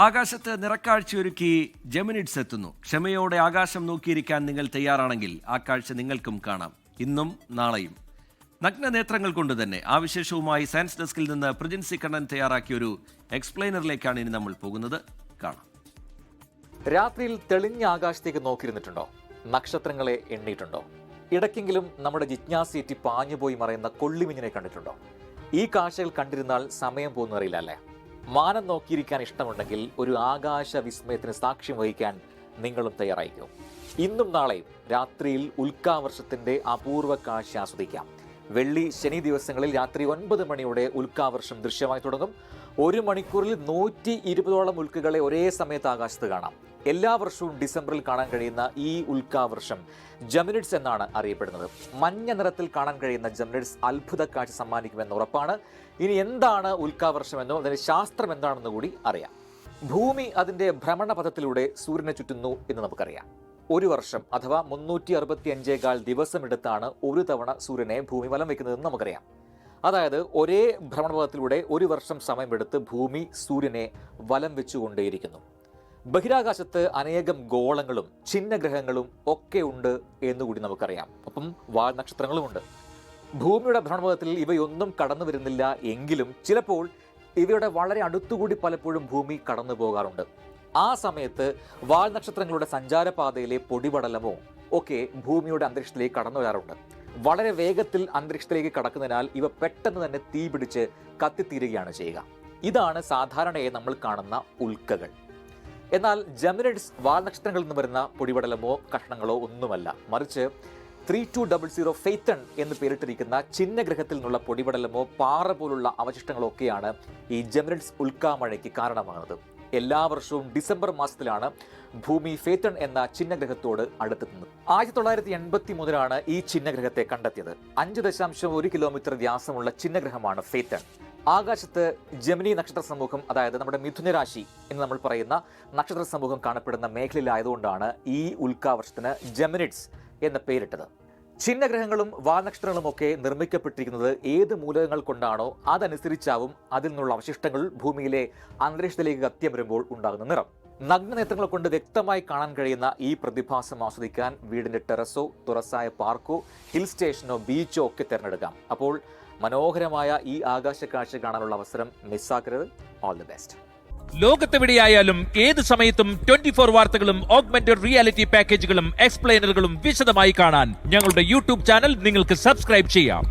ആകാശത്ത് നിറക്കാഴ്ചയൊരുക്കി ജെമിനിഡ്സ് എത്തുന്നു. ക്ഷമയോടെ ആകാശം നോക്കിയിരിക്കാൻ നിങ്ങൾ തയ്യാറാണെങ്കിൽ ആ കാഴ്ച നിങ്ങൾക്കും കാണാം, ഇന്നും നാളെയും. നഗ്നനേത്രങ്ങൾ കൊണ്ട് തന്നെ. ആ വിശേഷവുമായി സയൻസ് ഡെസ്കിൽ നിന്ന് പ്രിജിൻസി കണ്ണൻ തയ്യാറാക്കിയൊരു എക്സ്പ്ലെയിനറിലേക്കാണ് ഇനി നമ്മൾ പോകുന്നത്. കാണാം. രാത്രിയിൽ തെളിഞ്ഞ ആകാശത്തേക്ക് നോക്കിയിരുന്നിട്ടുണ്ടോ? നക്ഷത്രങ്ങളെ എണ്ണിയിട്ടുണ്ടോ? ഇടയ്ക്കെങ്കിലും നമ്മുടെ ജിജ്ഞാസയേറ്റി പാഞ്ഞുപോയി മറയുന്ന കൊള്ളിമിഞ്ഞിനെ കണ്ടിട്ടുണ്ടോ? ഈ കാഴ്ചകൾ കണ്ടിരുന്നാൽ സമയം പോകുന്ന അറിയില്ല അല്ലേ? മാനം നോക്കിയിരിക്കാൻ ഇഷ്ടമുണ്ടെങ്കിൽ ഒരു ആകാശ വിസ്മയത്തിന് സാക്ഷ്യം വഹിക്കാൻ നിങ്ങളും തയ്യാറായിരിക്കും. ഇന്നും നാളെയും രാത്രിയിൽ ഉൽക്കാവർഷത്തിന്റെ അപൂർവ കാഴ്ച ആസ്വദിക്കാം. വെള്ളി ശനി ദിവസങ്ങളിൽ രാത്രി 9 മണിയോടെ ഉൽക്കാവർഷം ദൃശ്യമായി തുടങ്ങും. 1 മണിക്കൂറിൽ 120ഓളം ഉൽക്കകളെ ഒരേ സമയത്ത് ആകാശത്ത് കാണാം. എല്ലാ വർഷവും ഡിസംബറിൽ കാണാൻ കഴിയുന്ന ഈ ഉൽക്കാവർഷം ജെമിനിഡ്സ് എന്നാണ് അറിയപ്പെടുന്നത്. മഞ്ഞ നിറത്തിൽ കാണാൻ കഴിയുന്ന ജെമിനിഡ്സ് അത്ഭുത കാഴ്ച സമ്മാനിക്കുമെന്ന് ഉറപ്പാണ്. ഇനി എന്താണ് ഉൽക്കാവർഷമെന്നോ അതിന്റെ ശാസ്ത്രം എന്താണെന്ന് കൂടി അറിയാം. ഭൂമി അതിന്റെ ഭ്രമണപഥത്തിലൂടെ സൂര്യനെ ചുറ്റുന്നു എന്ന് നമുക്കറിയാം. ഒരു വർഷം അഥവാ 365 ദിവസമെടുത്താണ് ഒരു തവണ സൂര്യനെ ഭൂമി വലം വെക്കുന്നതെന്ന് നമുക്കറിയാം. അതായത് ഒരേ ഭ്രമണപഥത്തിലൂടെ ഒരു വർഷം സമയമെടുത്ത് ഭൂമി സൂര്യനെ വലം വെച്ചുകൊണ്ടേയിരിക്കുന്നു. ബഹിരാകാശത്ത് അനേകം ഗോളങ്ങളും ഛിന്നഗ്രഹങ്ങളും ഒക്കെ ഉണ്ട് എന്നുകൂടി നമുക്കറിയാം. ഒപ്പം വാൽ നക്ഷത്രങ്ങളുമുണ്ട്. ഭൂമിയുടെ ഭ്രമണപഥത്തിൽ ഇവയൊന്നും കടന്നു വരുന്നില്ല എങ്കിലും ചിലപ്പോൾ ഇവയുടെ വളരെ അടുത്തുകൂടി പലപ്പോഴും ഭൂമി കടന്നു പോകാറുണ്ട്. ആ സമയത്ത് വാൽ നക്ഷത്രങ്ങളുടെ സഞ്ചാരപാതയിലെ പൊടിപടലമോ ഒക്കെ ഭൂമിയുടെ അന്തരീക്ഷത്തിലേക്ക് കടന്നു വരാറുണ്ട്. വളരെ വേഗത്തിൽ അന്തരീക്ഷത്തിലേക്ക് കടക്കുന്നതിനാൽ ഇവ പെട്ടെന്ന് തന്നെ തീ പിടിച്ച് കത്തിത്തീരുകയാണ് ചെയ്യുക. ഇതാണ് സാധാരണയായി നമ്മൾ കാണുന്ന ഉൽക്കകൾ. എന്നാൽ ജെമിനിഡ്സ് വാൽ നക്ഷത്രങ്ങളിൽ നിന്ന് വരുന്ന പൊടിപടലമോ കഷ്ണങ്ങളോ ഒന്നുമല്ല. മറിച്ച് 3200 ഫെയ്ത്തൺ എന്ന് പേരിട്ടിരിക്കുന്ന ചിഹ്നഗ്രഹത്തിൽ നിന്നുള്ള പൊടിപടലമോ പാറ പോലുള്ള അവശിഷ്ടങ്ങളോ ഒക്കെയാണ് ഈ ജെമിനിഡ്സ് ഉൽക്കാമഴയ്ക്ക് കാരണമാകുന്നത്. എല്ലാ വർഷവും ഡിസംബർ മാസത്തിലാണ് ഭൂമി ഫെയ്ത്തൺ എന്ന ചിഹ്നഗ്രഹത്തോട് അടുത്തെത്തുന്നത്. 1983 ഈ ചിഹ്നഗ്രഹത്തെ കണ്ടെത്തിയത്. 5.1 കിലോമീറ്റർ വ്യാസമുള്ള ചിഹ്നഗ്രഹമാണ് ഫെയ്ത്തൺ. ആകാശത്ത് ജെമിനി നക്ഷത്ര സമൂഹം, അതായത് നമ്മുടെ മിഥുനരാശി എന്ന് നമ്മൾ പറയുന്ന നക്ഷത്ര സമൂഹം കാണപ്പെടുന്ന മേഖലയിലായതുകൊണ്ടാണ് ഈ ഉൽക്കാവർഷത്തിന് ജെമിനിഡ്സ് എന്ന പേരിട്ടത്. ചിഹ്നഗ്രഹങ്ങളും വാൽനക്ഷത്രങ്ങളും ഒക്കെ നിർമ്മിക്കപ്പെട്ടിരിക്കുന്നത് ഏത് മൂലകങ്ങൾ കൊണ്ടാണോ അതനുസരിച്ചാവും അതിൽ നിന്നുള്ള അവശിഷ്ടങ്ങൾ ഭൂമിയിലെ അന്തരീക്ഷത്തിലേക്ക് കത്തിയമരുമ്പോൾ ഉണ്ടാകുന്ന നിറം. നഗ്നനേത്രങ്ങൾ കൊണ്ട് വ്യക്തമായി കാണാൻ കഴിയുന്ന ഈ പ്രതിഭാസം ആസ്വദിക്കാൻ വീടിന്റെ ടെറസോ തുറസായ പാർക്കോ ഹിൽ സ്റ്റേഷനോ ബീച്ചോ ഒക്കെ തിരഞ്ഞെടുക്കാം. അപ്പോൾ മനോഹരമായ ഈ ആകാശ കാഴ്ച കാണാനുള്ള അവസരം മിസ്സാക്കരുത്. All the best. ലോകത്തെവിടെയായാലും ഏത് സമയത്തും 24 വാർത്തകളും ഓഗ്മെന്റഡ് റിയാലിറ്റി പാക്കേജുകളും എക്സ്പ്ലെയിനറുകളും വിശദമായി കാണാൻ ഞങ്ങളുടെ യൂട്യൂബ് ചാനൽ നിങ്ങൾക്ക് സബ്സ്ക്രൈബ് ചെയ്യാം.